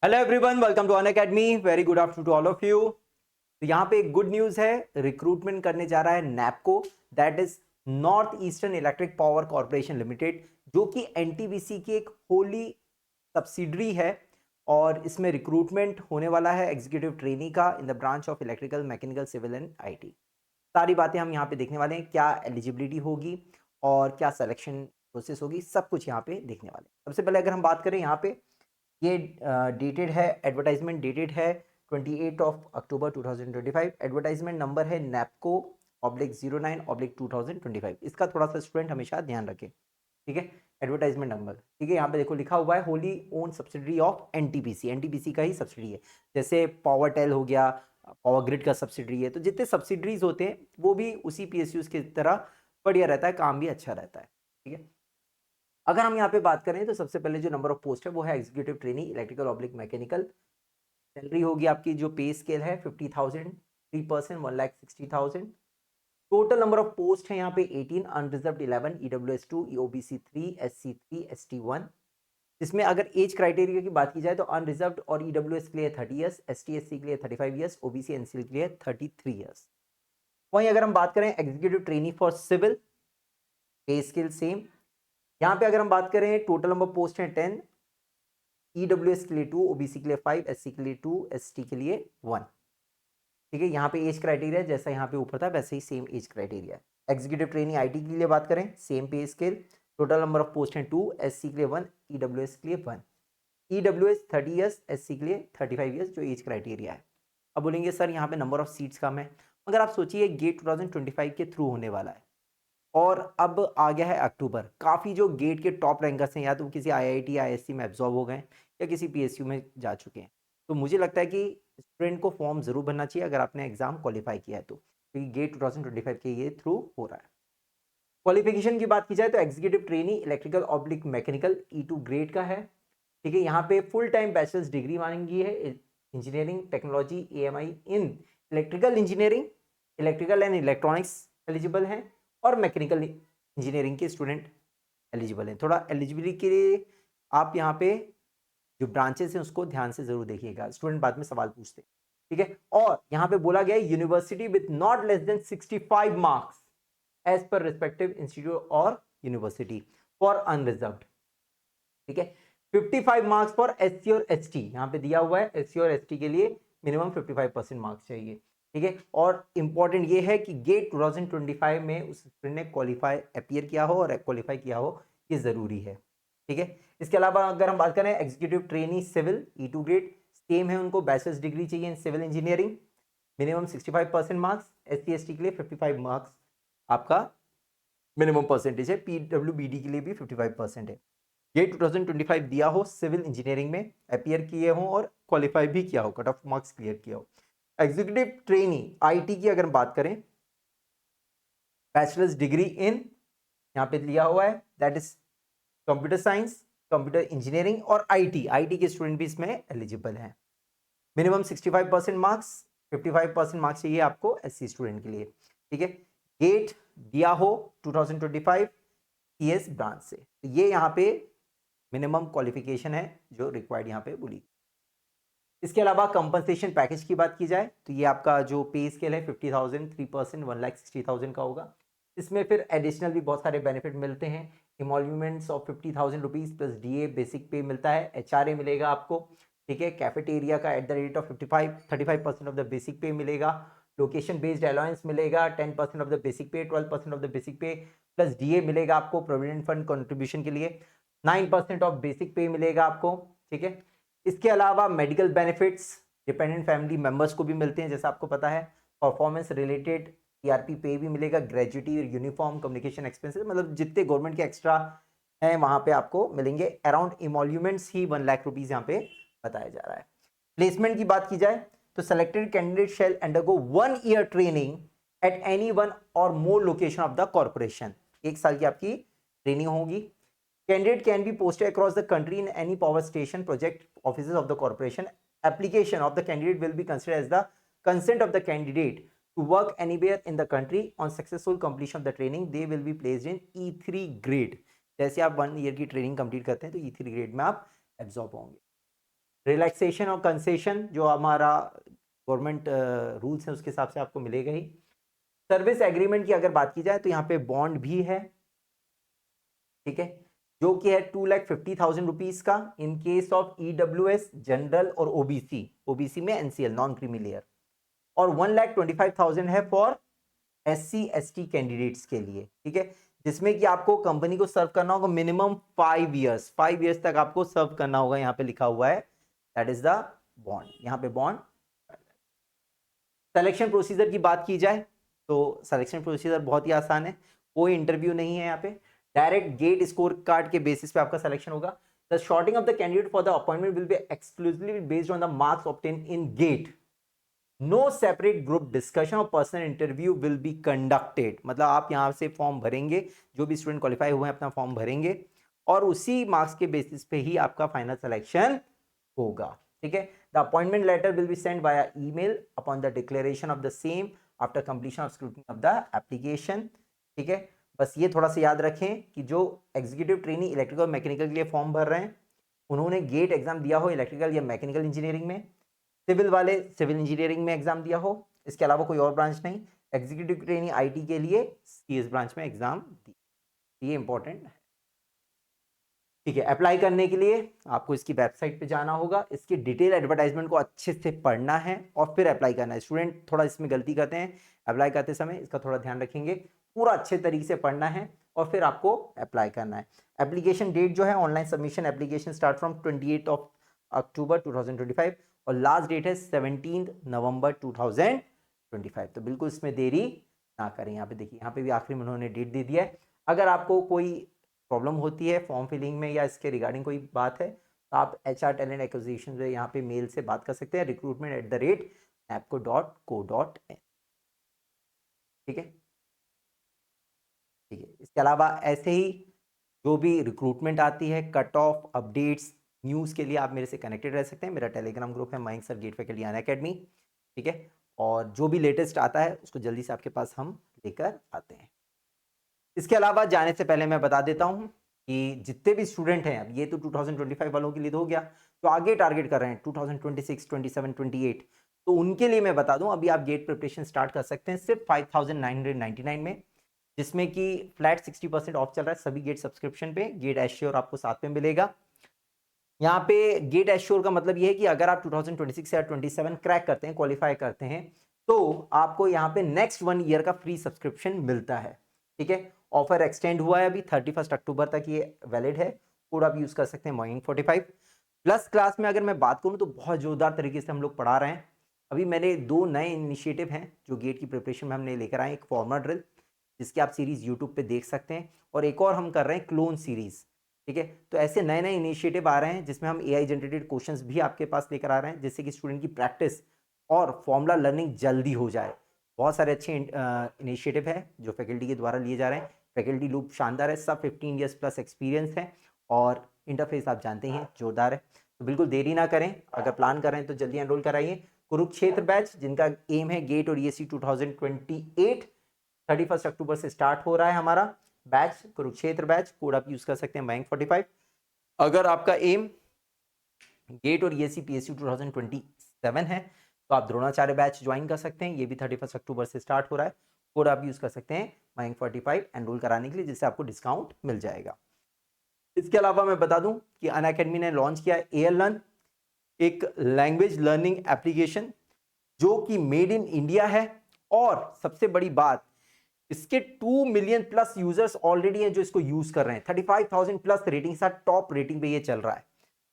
Hello everyone, welcome to Unacademy. Very good afternoon to all of you. तो यहाँ पे एक गुड न्यूज़ है, रिक्रूटमेंट करने जा रहा है NEEPCO, that is North Eastern Electric Power Corporation Limited, जो कि एनटीपीसी की एक होली सब्सिडरी है। और इसमें रिक्रूटमेंट होने वाला है एग्जीक्यूटिव ट्रेनी का in the branch of electrical, mechanical, civil and IT. सारी बातें हम यहाँ पे देखने वाले हैं, क्या एलिजिबिलिटी होगी और क्या सिलेक्शन प्रोसेस होगी, सब कुछ यहाँ पे देखने वाले हैं। सबसे पहले अगर हम बात करें यहाँ पे, ये डेटेड है, एडवर्टाइजमेंट डेटेड है 28 ऑफ अक्टूबर 2025। एडवर्टाइजमेंट नंबर है नैपको /09/2025। इसका थोड़ा सा स्टूडेंट हमेशा ध्यान रखें, ठीक है। एडवर्टाइजमेंट नंबर, ठीक है। यहाँ पे देखो लिखा हुआ है Holi own subsidiary of NTPC, NTPC का ही सब्सिडी है। जैसे पावर टेल हो गया, पावर ग्रिड का सब्सिडरी है। तो जितने सब्सिडरीज होते हैं वो भी उसी पीएसयूज की तरह बढ़िया रहता है, काम भी अच्छा रहता है, ठीक है। अगर हम यहाँ पे बात करें तो सबसे पहले जो नंबर ऑफ पोस्ट है वो है executive trainee electrical oblique mechanical. Salary होगी आपकी, जो पे स्केल है 50,000, 3% 1,60,000। टोटल नंबर ऑफ पोस्ट है यहाँ पे 18, अनरिजर्व्ड 11, ईडब्ल्यूएस 2, ईओबीसी 3, एससी 3, एसटी 1। जिसमें अगर एज क्राइटेरिया की बात की जाए तो अनरिजर्व्ड और ईडब्ल्यूएस के लिए 30 ईयर्स, एसटी/एससी के लिए 35 ईयर्स, ओबीसी एनसीएल के लिए 33 ईयर्स। वहीं अगर हम बात करें executive trainee for civil, pay scale same. यहाँ पे अगर हम बात करें टोटल नंबर पोस्ट है 10, ईडब्ल्यूएस के लिए 2, ओबीसी के लिए 5, एससी के लिए 2, एसटी के लिए 1, ठीक है। यहाँ पे एज क्राइटेरिया जैसा यहाँ पे ऊपर था वैसे ही सेम एज क्राइटेरिया है। एग्जीक्यूटिव ट्रेनिंग आईटी के लिए बात करें, सेम पे scale. Total number of post हैं 2, एससी के लिए 1, ईडब्ल्यूएस के लिए 1। ईडब्ल्यूएस 30 ईयर्स, एससी के लिए 35 ईयर्स, जो एज क्राइटेरिया है। अब बोलेंगे सर यहाँ पे नंबर ऑफ सीट्स कम है, मगर आप सोचिए गेट 2025 के थ्रू होने वाला है और अब आ गया है अक्टूबर। काफ़ी जो गेट के टॉप रैंकर्स हैं या तो किसी आईआईटी आईएससी में एब्जॉर्ब हो गए या किसी पीएसयू में जा चुके हैं। तो मुझे लगता है कि स्टूडेंट को फॉर्म ज़रूर भरना चाहिए अगर आपने एग्जाम क्वालिफाई किया है तो, क्योंकि गेट 2025 के ये थ्रू हो रहा है। क्वालिफिकेशन की बात की जाए तो executive trainee electrical oblique mechanical E2 grade का है, ठीक है। यहाँ पे फुल टाइम बैचलर्स डिग्री मांगी है, engineering technology AMI in electrical engineering, electrical and electronics eligible हैं, और मैकेनिकल इंजीनियरिंग के स्टूडेंट एलिजिबल हैं। थोड़ा एलिजिबिलिटी के लिए आप यहाँ पे जो ब्रांचेस हैं उसको ध्यान से जरूर देखिएगा, स्टूडेंट बाद में सवाल पूछते हैं, ठीक है। और यहाँ पे बोला गया है university with not less than 65 marks as per respective institute और यूनिवर्सिटी फॉर अनरिजर्व्ड, ठीक है। 55 मार्क्स फॉर एससी और एसटी, यहाँ पे दिया हुआ है एससी और एसटी के लिए मिनिमम 55% मार्क्स चाहिए, ठीक है। और इंपॉर्टेंट ये है कि गेट 2025 में उस स्टूडेंट ने क्वालिफाई अपीयर किया हो और क्वालिफाई किया हो, ये जरूरी है, ठीक है। इसके अलावा अगर हम बात करें executive trainee civil E2 grade, same है, उनको बैचलर्स डिग्री चाहिए in civil engineering, minimum 65% marks. SC ST के लिए 55 मार्क्स आपका मिनिमम परसेंटेज है, पीडब्ल्यूबीडी के लिए भी 55% है। ये 2025 दिया हो, सिविल इंजीनियरिंग में अपीयर किए हो और क्वालिफाई भी किया हो, कट ऑफ मार्क्स क्लियर किया हो। एग्जीक्यूटिव ट्रेनी आईटी की अगर बात करें, बैचलर्स डिग्री इन यहाँ पे लिया हुआ है, that is computer science, computer engineering और आईटी, आईटी के स्टूडेंट भी इसमें एलिजिबल हैं। मिनिमम 65% मार्क्स, 55% मार्क्स चाहिए आपको एससी स्टूडेंट के लिए, ठीक है। गेट दिया हो 2025 सीएस ब्रांच से, तो ये यहाँ पे मिनिमम क्वालिफिकेशन है जो रिक्वायर्ड यहाँ पे बोली। इसके अलावा कंपनसेशन पैकेज की बात की जाए तो ये आपका जो पे स्केल है 50,000, 3% 1,60,000 का होगा। इसमें फिर एडिशनल भी बहुत सारे बेनिफिट मिलते हैं, emoluments of 50,000 rupees plus DA basic पे मिलता है, एचआरए मिलेगा आपको, ठीक है। कैफेटेरिया का at the rate of 35% of the basic पे मिलेगा, लोकेशन बेस्ड अलाउंस मिलेगा 10% ऑफ द बेसिक पे, 12% ऑफ द बेसिक पे प्लस डीए मिलेगा आपको प्रोविडेंट फंड कंट्रीब्यूशन के लिए, 9% ऑफ बेसिक पे मिलेगा आपको, ठीक है। इसके अलावा medical benefits dependent family members को भी मिलते हैं, जैसा आपको पता है। परफॉर्मेंस रिलेटेड टीआरपी पे भी मिलेगा, ग्रेजुटी और यूनिफॉर्म कम्युनिकेशन एक्सपेंसेस, मतलब जितने गवर्नमेंट के एक्स्ट्रा हैं वहां पे आपको मिलेंगे। अराउंड इमोल्यूमेंट्स ही 1,00,000 रुपीज यहाँ पे बताया जा रहा है। प्लेसमेंट की बात की जाए तो selected candidate shell undergo 1 ear training at any one और मोर लोकेशन ऑफ द कॉर्पोरेशन। 1 साल की आपकी ट्रेनिंग होगी। Candidate can be posted across the country in any power station project offices of the corporation. Application of the candidate will be considered as the consent of the candidate to work anywhere in the country. On successful completion of the training, they will be placed in E3 grade. जैसे आप 1 year की training complete करते हैं तो E3 grade में आप absorb होंगे। Relaxation और कंसेशन जो हमारा गवर्नमेंट रूल्स हैं उसके हिसाब से आपको मिलेगा ही। सर्विस एग्रीमेंट की अगर बात की जाए तो यहाँ पे बॉन्ड भी है, ठीक है, जो कि है 2,50,000 रुपीज का in case of EWS, general और ओबीसी, ओबीसी में एनसीएल नॉन क्रीमी लेयर, और 1,25,000 है फॉर एससी एसटी कैंडिडेट्स के लिए, ठीक है, जिसमें कि आपको कंपनी को सर्व करना होगा मिनिमम 5 इयर्स, 5 इयर्स तक आपको सर्व करना होगा, यहाँ पे लिखा हुआ है, दैट इज द बॉन्ड, यहाँ पे बॉन्ड। सिलेक्शन प्रोसीजर की बात की जाए तो सिलेक्शन प्रोसीजर बहुत ही आसान है, कोई इंटरव्यू नहीं है यहाँ पे, डायरेक्ट गेट स्कोर कार्ड के बेसिस पे आपका सिलेक्शन होगा। The sorting of the candidate for the appointment will be exclusively based on the marks obtain in GATE, no separate group discussion और personal interview will be conducted. मतलब आप यहाँ से form भरेंगे, जो भी स्टूडेंट क्वालिफाई हुए हैं अपना फॉर्म भरेंगे और उसी मार्क्स के बेसिस पे ही आपका फाइनल सिलेक्शन होगा, ठीक है। The appointment letter will be send via email upon the declaration of the same after completion of scrutiny of the application, ठीक है। बस ये थोड़ा सा याद रखें कि जो एग्जीक्यूटिव ट्रेनिंग इलेक्ट्रिकल और मैकेनिकल के लिए फॉर्म भर रहे हैं उन्होंने गेट एग्जाम दिया हो इलेक्ट्रिकल या मैकेनिकल इंजीनियरिंग में, सिविल वाले सिविल इंजीनियरिंग में एग्जाम दिया हो, इसके अलावा कोई और ब्रांच नहीं, एग्जीक्यूटिव ट्रेनिंग आईटी के लिए सीएस ब्रांच में एग्जाम दी, ये इंपॉर्टेंट है, ठीक है। अप्लाई करने के लिए आपको इसकी वेबसाइट पे जाना होगा, इसकी डिटेल एडवर्टाइजमेंट को अच्छे से पढ़ना है और फिर अप्लाई करना है। स्टूडेंट थोड़ा इसमें गलती करते हैं अप्लाई करते समय, इसका थोड़ा ध्यान रखेंगे, पूरा अच्छे तरीके से पढ़ना है और फिर आपको अप्लाई करना है। एप्लीकेशन डेट जो है online submission application start from 28 अक्टूबर 2025 और लास्ट डेट है 17 नवंबर 2025। तो बिल्कुल इसमें देरी ना करें। यहाँ पे देखिए, यहाँ पे भी आखिरी में उन्होंने डेट दे दिया है। अगर आपको कोई प्रॉब्लम होती है फॉर्म फिलिंग में या इसके रिगार्डिंग कोई बात है तो आप HR टैलेंट एक्विजिशन से यहाँ पे मेल से बात कर सकते हैं, recruitment@napco.co.in, ठीक है, ठीक है। इसके अलावा ऐसे ही जो भी रिक्रूटमेंट आती है, कट ऑफ अपडेट्स न्यूज़ के लिए आप मेरे से कनेक्टेड रह सकते हैं। मेरा टेलीग्राम ग्रुप है Mayank sir GATE faculty Unacademy, ठीक है, और जो भी लेटेस्ट आता है उसको जल्दी से आपके पास हम लेकर आते हैं। इसके अलावा जाने से पहले मैं बता देता हूँ कि जितने भी स्टूडेंट हैं, अब ये तो 2025 वालों के लिए तो हो गया, तो आगे टारगेट कर रहे हैं 2026, 27, 28, तो उनके लिए मैं बता दूं अभी आप गेट प्रिपरेशन स्टार्ट कर सकते हैं सिर्फ 5,999 में, जिसमें कि फ्लैट 60% ऑफ चल रहा है सभी गेट सब्सक्रिप्शन पे। गेट एश्योर आपको साथ में मिलेगा। यहाँ पे गेट एश्योर का मतलब ये है कि अगर आप 2026 या 27 क्रैक करते हैं, क्वालिफाई करते हैं, तो आपको यहाँ पे नेक्स्ट 1 ईयर का फ्री सब्सक्रिप्शन मिलता है, ठीक है। ऑफर एक्सटेंड हुआ है अभी 31 अक्टूबर तक ये वैलिड है। कोड आप यूज कर सकते हैं मॉर्निंग 45 प्लस। क्लास में अगर मैं बात करूँ तो बहुत जोरदार तरीके से हम लोग पढ़ा रहे हैं। अभी मैंने 2 नए इनिशिएटिव हैं जो गेट की प्रिपरेशन में हमने लेकर आए, एक फॉर्मर ड्रिल जिसकी आप सीरीज यूट्यूब पे देख सकते हैं, और एक और हम कर रहे हैं क्लोन सीरीज, ठीक है। तो ऐसे नए नए इनिशिएटिव आ रहे हैं जिसमें हम AI जनरेटेड क्वेश्चंस भी आपके पास लेकर आ रहे हैं, जिससे कि स्टूडेंट की प्रैक्टिस और फॉर्मूला लर्निंग जल्दी हो जाए। बहुत सारे अच्छे इनिशिएटिव है जो फैकल्टी के द्वारा लिए जा रहे हैं। फैकल्टी लूप शानदार है, सब 15 ईयर्स प्लस एक्सपीरियंस है और इंटरफेस आप जानते हैं जोरदार है। तो बिल्कुल देरी ना करें, अगर प्लान कर रहे हैं तो जल्दी एनरोल कराइए। कुरुक्षेत्र बैच जिनका एम है गेट और ESE 2028, 31 अक्टूबर से स्टार्ट हो रहा है हमारा बैच, कुरुक्षेत्र बैच। कोड आप यूज कर सकते हैं मयंक 45। अगर आपका एम गेट और ESE PSU 2027 है तो आप द्रोणाचार्य बैच ज्वाइन कर सकते हैं, ये भी 31 अक्टूबर से स्टार्ट हो रहा है। कोड आप यूज कर सकते हैं मयंक 45 एनरोल कराने के लिए, जिससे आपको डिस्काउंट मिल जाएगा। इसके अलावा मैं बता दूं कि अनअकैडमी ने लॉन्च किया AL Learn, एक लैंग्वेज लर्निंग एप्लीकेशन जो कि मेड इन इंडिया है, और सबसे बड़ी बात इसके 2 मिलियन प्लस यूजर्स ऑलरेडी हैं जो इसको यूज कर रहे हैं। 35,000 प्लस रेटिंग के साथ टॉप रेटिंग पे ये चल रहा है।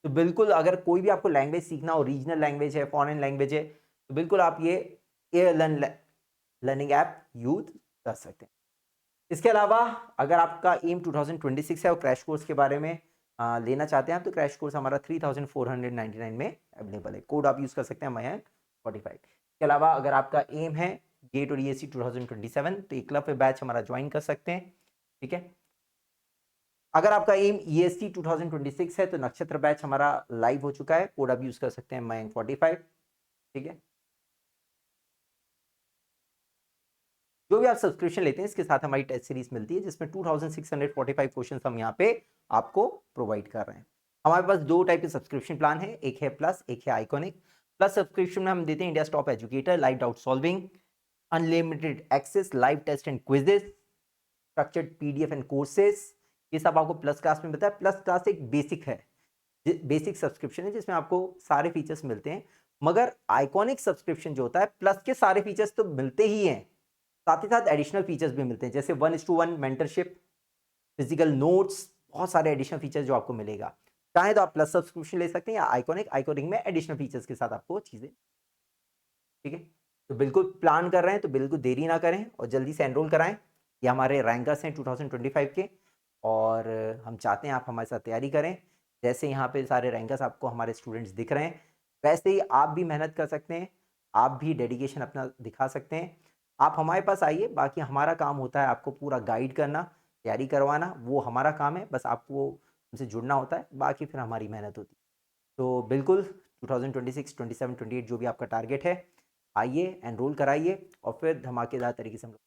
तो बिल्कुल अगर कोई भी आपको लैंग्वेज सीखना हो, रीजनल लैंग्वेज है, फॉरेन लैंग्वेज है, तो बिल्कुल आप ये AL लर्निंग ऐप यूज कर सकते हैं। इसके अलावा अगर आपका एम 2026 है और क्रैश कोर्स के बारे में लेना चाहते हैं तो क्रैश कोर्स हमारा 3,499 में अवेलेबल है। कोड आप यूज कर सकते हैं मयंक 45। इसके अलावा अगर आपका एम है गेट और ESE 2027 तो एकलव्य बैच हमारा ज्वाइन कर सकते हैं, ठीक है। अगर आपका एम ESE 2026 है तो नक्षत्र बैच हमारा लाइव हो चुका है। कोड आप यूज कर सकते हैं मयंक 45, ठीक है। जो भी आप सब्सक्रिप्शन लेते हैं इसके साथ हमारी टेस्ट सीरीज मिलती है जिसमें 2645 क्वेश्चन हम यहाँ पे आपको प्रोवाइड कर रहे हैं। हमारे पास 2 टाइप के सब्सक्रिप्शन प्लान है, एक है प्लस, एक है आइकॉनिक। प्लस सब्सक्रिप्शन में हम देते हैं India top educator, live doubt solving, unlimited access, live test and quizzes, structured PDF and courses. ये सब आपको प्लस क्लास में मिलता है। प्लस क्लास एक बेसिक है, बेसिक सब्सक्रिप्शन है जिसमें आपको सारे फीचर्स मिलते हैं। मगर आइकॉनिक सब्सक्रिप्शन जो होता है, प्लस के सारे फीचर्स तो मिलते ही हैं, साथ ही साथ एडिशनल फीचर्स भी मिलते हैं, जैसे 1:1 मेंटरशिप, फिजिकल नोट्स, बहुत सारे एडिशनल फीचर्स जो आपको मिलेगा। चाहे तो आप प्लस सब्सक्रिप्शन ले सकते हैं या आइकॉनिक, आइकॉनिक में एडिशनल फीचर्स के साथ आपको चीज़ें, ठीक है। तो बिल्कुल प्लान कर रहे हैं तो बिल्कुल देरी ना करें और जल्दी से एनरोल कराएं। ये हमारे रैंकर्स हैं 2025 के, और हम चाहते हैं आप हमारे साथ तैयारी करें। जैसे यहाँ पे सारे रैंकर्स आपको हमारे स्टूडेंट्स दिख रहे हैं, वैसे ही आप भी मेहनत कर सकते हैं, आप भी डेडिकेशन अपना दिखा सकते हैं। आप हमारे पास आइए, बाकी हमारा काम होता है आपको पूरा गाइड करना, तैयारी करवाना, वो हमारा काम है। बस आपको हमसे जुड़ना होता है, बाकी फिर हमारी मेहनत होती है। तो बिल्कुल 2026, 27, 28 जो भी आपका टारगेट है, आइए एनरोल कराइए और फिर धमाकेदार तरीके से हम लोग